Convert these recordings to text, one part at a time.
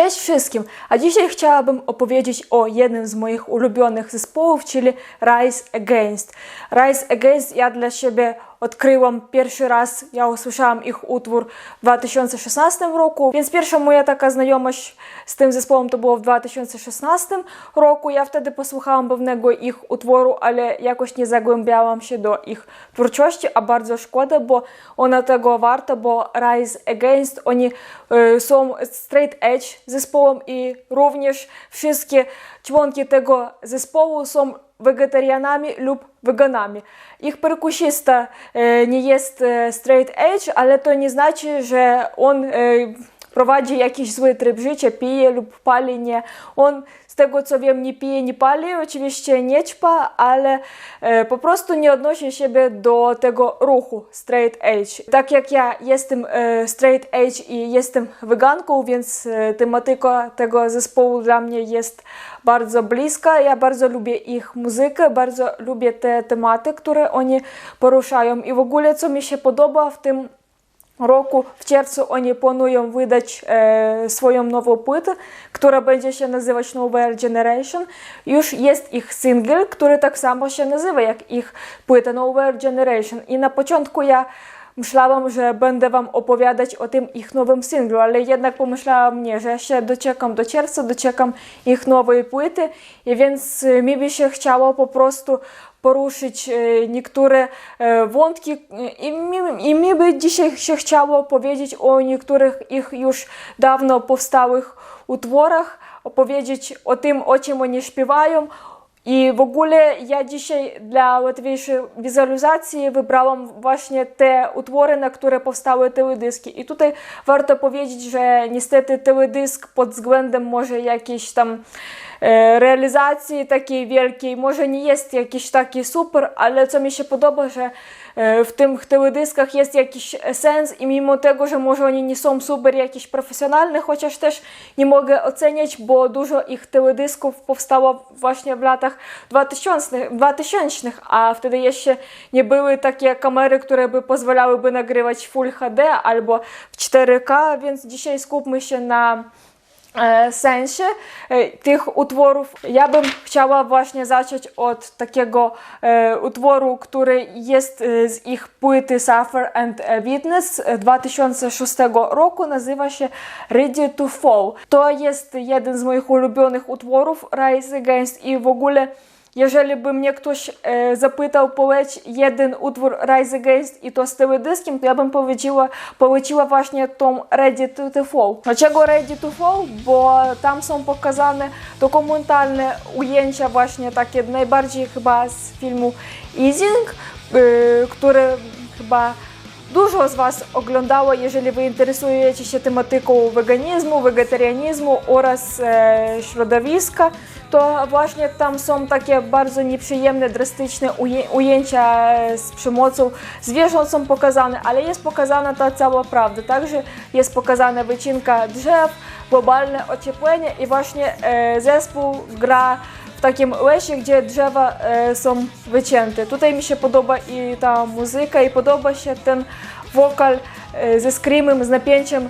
Cześć wszystkim! A dzisiaj chciałabym opowiedzieć o jednym z moich ulubionych zespołów, czyli Rise Against. Rise Against ja dla siebie odkryłam pierwszy raz, ja usłyszałam ich utwór w 2016 roku, więc pierwsza moja taka znajomość z tym zespołem to było w 2016 roku. Ja wtedy posłuchałam pewnego ich utworu, ale jakoś nie zagłębiałam się do ich twórczości, a bardzo szkoda, bo ona tego warta, bo Rise Against, oni są straight edge zespołem i również wszystkie członki tego zespołu są wegetarianami lub weganami. Ich perkusista nie jest straight edge, ale to nie znaczy, że on prowadzi jakiś zły tryb życia, pije lub pali, nie. On z tego co wiem nie pije, nie pali, oczywiście nie ćpa, ale po prostu nie odnosi siebie do tego ruchu straight edge. Tak jak ja jestem straight edge i jestem weganką, więc tematyka tego zespołu dla mnie jest bardzo bliska. Ja bardzo lubię ich muzykę, bardzo lubię te tematy, które oni poruszają i w ogóle co mi się podoba w tym roku, w czerwcu oni planują wydać swoją nową płytę, która będzie się nazywać Nowhere Generation. Już jest ich singiel, który tak samo się nazywa jak ich płyta Nowhere Generation. I na początku ja myślałam, że będę wam opowiadać o tym ich nowym singlu, ale jednak pomyślałam, nie, że się doczekam do czerwca, doczekam ich nowej płyty i więc mi by się chciało po prostu poruszyć niektóre wątki i mi by dzisiaj się chciało powiedzieć o niektórych ich już dawno powstałych utworach, opowiedzieć o tym, o czym oni śpiewają. I w ogóle ja dzisiaj dla łatwiejszej wizualizacji wybrałam właśnie te utwory, na które powstały teledyski. I tutaj warto powiedzieć, że niestety teledysk pod względem może jakiejś tam realizacji takiej wielkiej może nie jest jakiś taki super, ale co mi się podoba, że w tych teledyskach jest jakiś sens i mimo tego, że może oni nie są super jakiś profesjonalne, chociaż też nie mogę oceniać, bo dużo ich teledysków powstało właśnie w latach 2000, a wtedy jeszcze nie były takie kamery, które by pozwalałyby nagrywać Full HD albo w 4K, więc dzisiaj skupmy się na sensie tych utworów. Ja bym chciała właśnie zacząć od takiego utworu, który jest z ich płyty Suffer and Witness 2006 roku, nazywa się Ready to Fall. To jest jeden z moich ulubionych utworów Rise Against i w ogóle jeżeli by mnie ktoś zapytał poleć jeden utwór Rise Against i to z teledyskiem, to ja bym poleciła właśnie tą Ready to Fall. Dlaczego Ready to Fall? Bo tam są pokazane dokumentalne ujęcia właśnie takie najbardziej chyba z filmu Easing, który chyba dużo z was oglądało, jeżeli wy interesujecie się tematyką weganizmu, wegetarianizmu oraz środowiska, to właśnie tam są takie bardzo nieprzyjemne, drastyczne ujęcia z przemocą zwierząt są pokazane, ale jest pokazana ta cała prawda. Także jest pokazana wycinka drzew, globalne ocieplenie i właśnie zespół gra w takim lesie, gdzie drzewa są wycięte. Tutaj mi się podoba i ta muzyka i podoba się ten wokal ze screamem, z napięciem.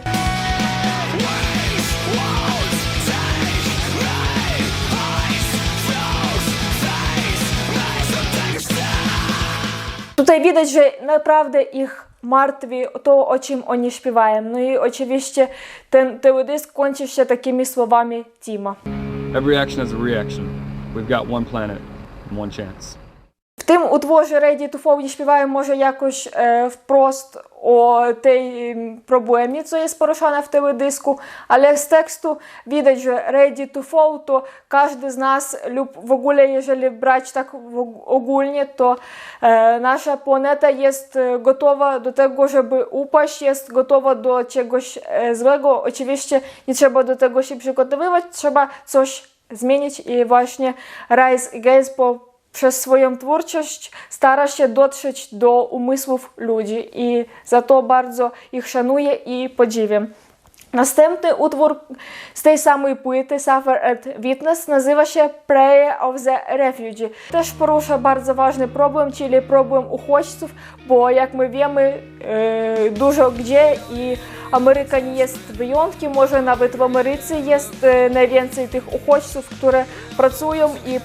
Tutaj widać, że naprawdę ich martwi to, o czym oni śpiewają. No i oczywiście ten teledysk kończy się takimi słowami Tima. Every action has a reaction. We've got one planet and one chance. W tym utworze Ready to Fall nie śpiewają może jakoś wprost o tej problemie, co jest poruszane w teledysku, ale z tekstu widać, że Ready to Fall to każdy z nas lub w ogóle jeżeli brać tak ogólnie, to nasza planeta jest gotowa do tego, żeby upaść, jest gotowa do czegoś złego. Oczywiście nie trzeba do tego się przygotowywać, trzeba coś zmienić i właśnie Rise Against przez swoją twórczość stara się dotrzeć do umysłów ludzi i za to bardzo ich szanuję i podziwiam. Następny utwór z tej samej płyty, Suffer and Witness, nazywa się Prayer of the Refugee. Też porusza bardzo ważny problem, czyli problem uchodźców, bo jak my wiemy, dużo gdzie i Ameryka nie jest wyjątkiem, może nawet w Ameryce jest najwięcej tych uchodźców, które pracują i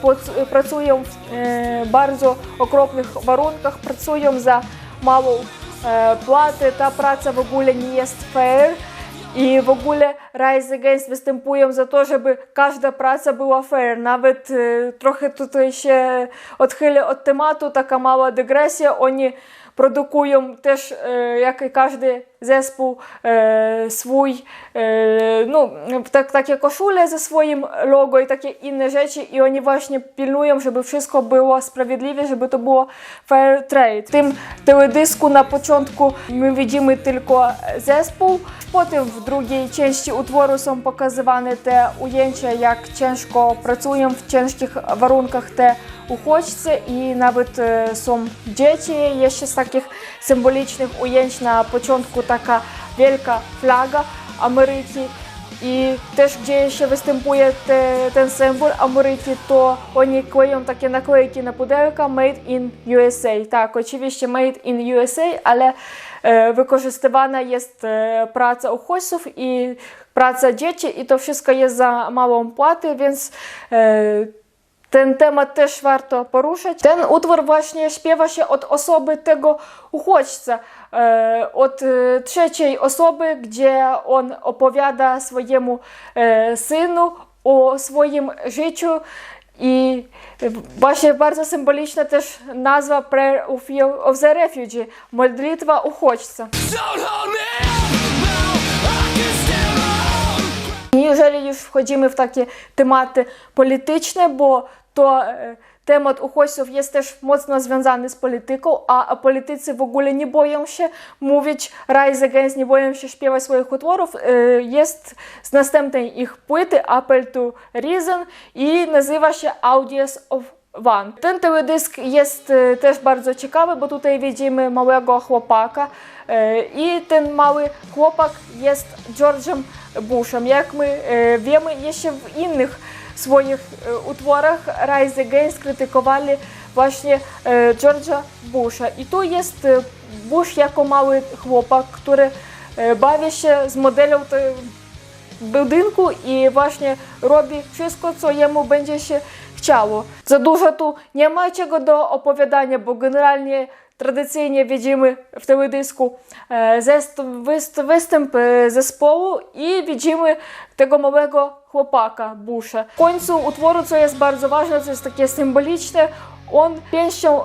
pracują w bardzo okropnych warunkach, pracują za małą płatę, ta praca w ogóle nie jest fair. I w ogóle Rise Against występują za to, żeby każda praca była fair. Nawet trochę tutaj się odchylę od tematu, taka mała dygresja. Oni produkują też, jak i każdy zespół, swój, takie koszule ze swoim logo i takie inne rzeczy i oni właśnie pilnują, żeby wszystko było sprawiedliwie, żeby to było fair trade. W tym teledysku na początku my widzimy tylko zespół, potem w drugiej części utworu są pokazywane te ujęcia, jak ciężko pracują w ciężkich warunkach te uchodźcy i nawet są dzieci. Jeszcze z takich symbolicznych ujęć na początku taka wielka flaga Ameryki i też gdzie się występuje ten symbol Ameryki, to oni kleją takie naklejki na pudełka Made in USA. Tak, oczywiście Made in USA, ale wykorzystywana jest praca uchodźców i praca dzieci i to wszystko jest za małą płatę, więc ten temat też warto poruszać. Ten utwór właśnie śpiewa się od osoby tego uchodźca, od trzeciej osoby, gdzie on opowiada swojemu synu o swoim życiu i właśnie bardzo symboliczna też nazwa Prayer of the Refugee, modlitwa uchodźca. Jeżeli już wchodzimy w takie tematy polityczne, bo to temat uchodźców jest też mocno związany z polityką, a politycy w ogóle nie boją się mówić Rise Against, nie boją się śpiewać swoich utworów. Jest z następnej ich płyty Appeal to Reason i nazywa się Audience of One. Ten teledysk jest też bardzo ciekawy, bo tutaj widzimy małego chłopaka i ten mały chłopak jest George'em Bushem. Jak my wiemy, jeszcze w innych swoich utworach Rise Against krytykowali właśnie George'a Busha. I tu jest Bush jako mały chłopak, który bawi się z modelą budynku i właśnie robi wszystko, co jemu będzie się chciało. Za dużo tu nie ma czego do opowiadania, bo generalnie tradycyjnie widzimy w teledysku występ zespołu i widzimy tego małego chłopaka Busha. W końcu utworu, co jest bardzo ważne, co jest takie symboliczne, on pięścią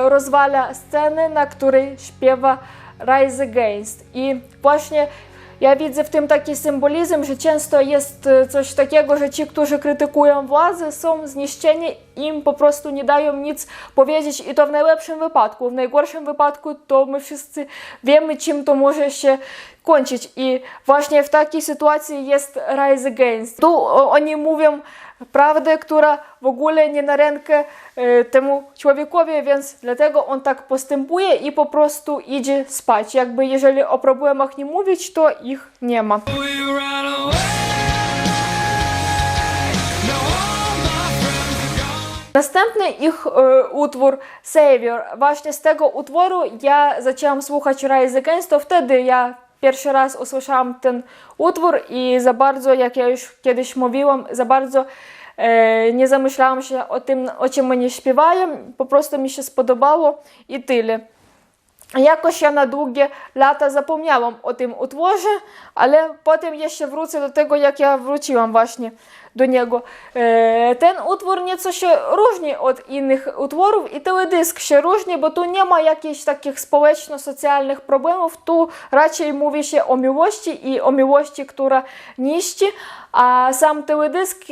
rozwala scenę, na której śpiewa Rise Against. I właśnie ja widzę w tym taki symbolizm, że często jest coś takiego, że ci, którzy krytykują władzę, są zniszczeni, im po prostu nie dają nic powiedzieć i to w najlepszym wypadku. W najgorszym wypadku to my wszyscy wiemy, czym to może się kończyć i właśnie w takiej sytuacji jest Rise Against. Tu oni mówią prawdę, która w ogóle nie na rękę temu człowiekowi, więc dlatego on tak postępuje i po prostu idzie spać. Jakby jeżeli o problemach nie mówić, to ich nie ma. Następny ich utwór Savior. Właśnie z tego utworu ja zaczęłam słuchać Rise Against, to wtedy ja pierwszy raz usłyszałam ten utwór i za bardzo, jak ja już kiedyś mówiłam, za bardzo nie zamyślałam się o tym, o czym oni śpiewają, po prostu mi się spodobało i tyle. Jakoś ja na długie lata zapomniałam o tym utworze, ale potem jeszcze wrócę do tego, jak ja wróciłam właśnie do niego. Ten utwór nieco się różni od innych utworów i teledysk się różni, bo tu nie ma jakichś takich społeczno-socjalnych problemów, tu raczej mówi się o miłości i o miłości, która niszczy, a sam teledysk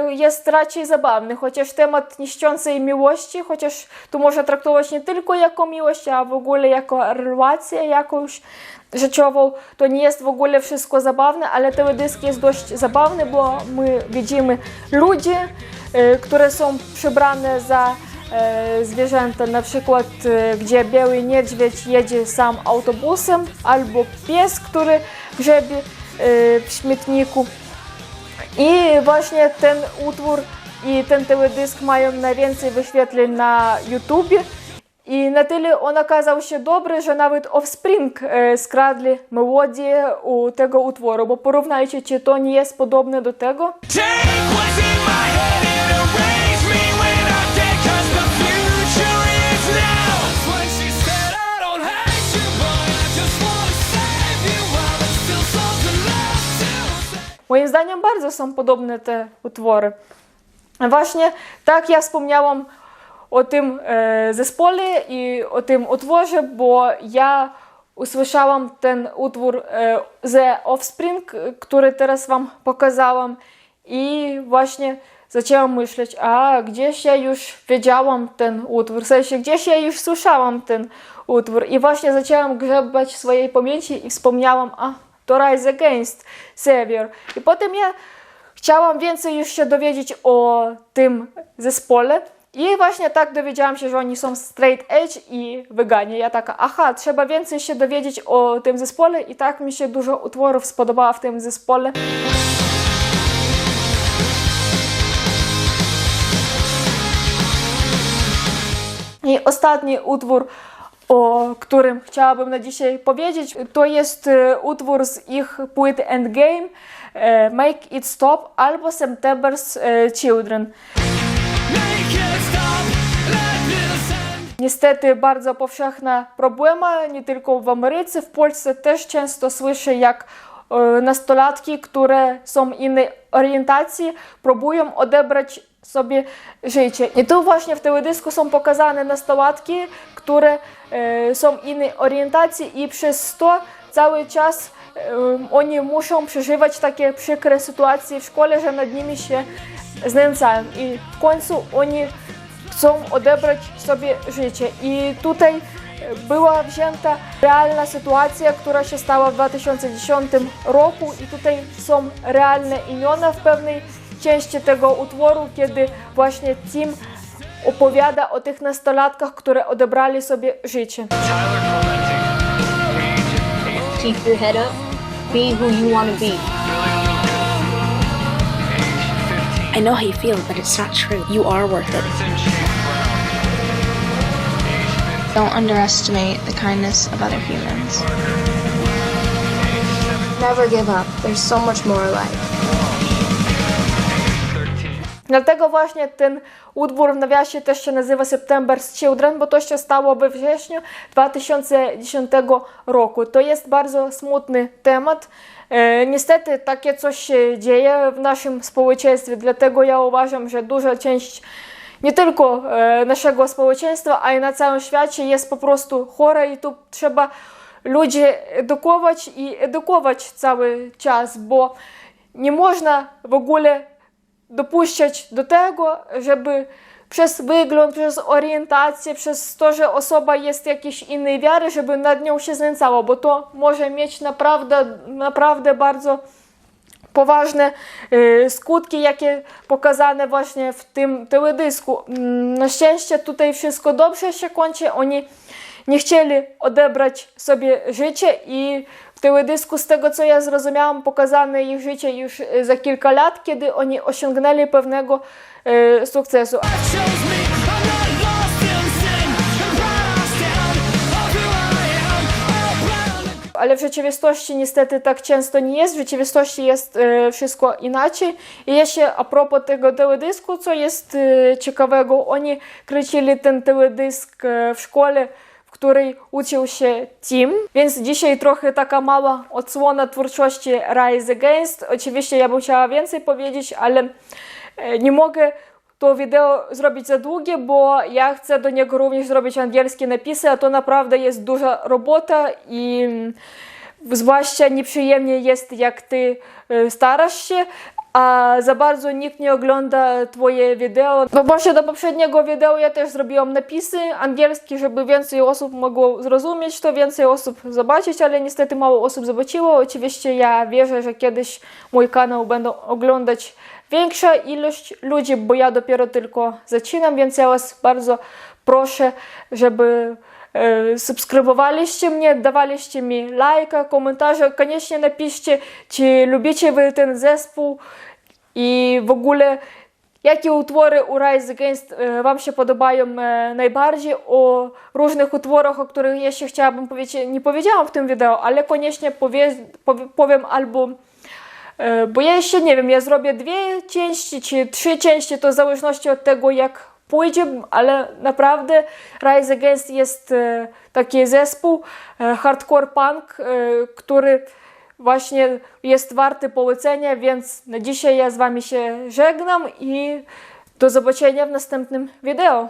jest raczej zabawny, chociaż temat niszczącej miłości, chociaż tu można traktować nie tylko jako miłość, a w ogóle jako relację jakąś rzeczową, to nie jest w ogóle wszystko zabawne, ale teledysk jest dość zabawny, bo my widzimy ludzi, które są przebrane za zwierzęta, na przykład gdzie biały niedźwiedź jedzie sam autobusem, albo pies, który grzebie w śmietniku. I właśnie ten utwór i ten teledysk mają najwięcej wyświetleń na YouTubie. I na tyle on okazał się dobry, że nawet Offspring skradli melodię u tego utworu, bo porównajcie, czy to nie jest podobne do tego. Moim zdaniem bardzo są podobne te utwory. Właśnie tak ja wspomniałam o tym zespole i o tym utworze, bo ja usłyszałam ten utwór The Offspring, który teraz wam pokazałam i właśnie zaczęłam myśleć, a gdzieś ja już wiedziałam ten utwór, w sensie gdzieś ja już słyszałam ten utwór i właśnie zaczęłam grzebać w swojej pamięci i wspomniałam, to Rise Against Savior. I potem ja chciałam więcej już się dowiedzieć o tym zespole. I właśnie tak dowiedziałam się, że oni są straight edge i weganie. Ja taka, trzeba więcej się dowiedzieć o tym zespole i tak mi się dużo utworów spodobało w tym zespole. I ostatni utwór, o którym chciałabym na dzisiaj powiedzieć, to jest utwór z ich płyty Endgame, Make It Stop albo September's Children. Niestety bardzo powszechna problema, nie tylko w Ameryce, w Polsce też często słyszę, jak nastolatki, które są innej orientacji, próbują odebrać sobie życie. I tu właśnie w teledysku są pokazane nastolatki, które są innej orientacji i przez to cały czas oni muszą przeżywać takie przykre sytuacje w szkole, że nad nimi się znęcają i w końcu oni chcą odebrać sobie życie. I tutaj była wzięta realna sytuacja, która się stała w 2010 roku i tutaj są realne imiona w pewnej części tego utworu, kiedy właśnie Tim opowiada o tych nastolatkach, które odebrali sobie życie. Keep your head up. Be who you want to be. I know how you feel, but it's not true. You are worth it. Don't underestimate the kindness of other humans. Never give up. There's so much more life. Dlatego właśnie ten utwór w nawiasie też się nazywa September's Children, bo to się stało we wrześniu 2010 roku. To jest bardzo smutny temat. Niestety takie coś się dzieje w naszym społeczeństwie, dlatego ja uważam, że duża część nie tylko naszego społeczeństwa, ale i na całym świecie jest po prostu chora i tu trzeba ludzi edukować i edukować cały czas, bo nie można w ogóle dopuszczać do tego, żeby przez wygląd, przez orientację, przez to, że osoba jest jakiejś innej wiary, żeby nad nią się znęcało, bo to może mieć naprawdę bardzo poważne skutki, jakie pokazane właśnie w tym teledysku. Na szczęście tutaj wszystko dobrze się kończy, oni nie chcieli odebrać sobie życie i w teledysku, z tego co ja zrozumiałam, pokazane ich życie już za kilka lat, kiedy oni osiągnęli pewnego sukcesu. Ale w rzeczywistości niestety tak często nie jest, w rzeczywistości jest wszystko inaczej. I jeszcze a propos tego teledysku, co jest ciekawego, oni kręcili ten teledysk w szkole, w której uczył się Tim, więc dzisiaj trochę taka mała odsłona twórczości Rise Against. Oczywiście ja bym chciała więcej powiedzieć, ale nie mogę to wideo zrobić za długie, bo ja chcę do niego również zrobić angielskie napisy, a to naprawdę jest duża robota i zwłaszcza nieprzyjemnie jest, jak ty starasz się, a za bardzo nikt nie ogląda twoje wideo. Bo właśnie do poprzedniego wideo ja też zrobiłam napisy angielskie, żeby więcej osób mogło zrozumieć to, więcej osób zobaczyć, ale niestety mało osób zobaczyło. Oczywiście ja wierzę, że kiedyś mój kanał będą oglądać większa ilość ludzi, bo ja dopiero tylko zaczynam, więc ja was bardzo proszę, żeby subskrybowaliście mnie, dawaliście mi lajka, komentarze. Koniecznie napiszcie, czy lubicie wy ten zespół i w ogóle jakie utwory u Rise Against wam się podobają najbardziej. O różnych utworach, o których jeszcze chciałabym powiedzieć, nie powiedziałam w tym wideo, ale koniecznie powiem albo bo ja jeszcze nie wiem, ja zrobię 2 części czy 3 części, to w zależności od tego jak pójdzie, ale naprawdę Rise Against jest taki zespół hardcore punk, który właśnie jest warty polecenia, więc na dzisiaj ja z wami się żegnam i do zobaczenia w następnym wideo.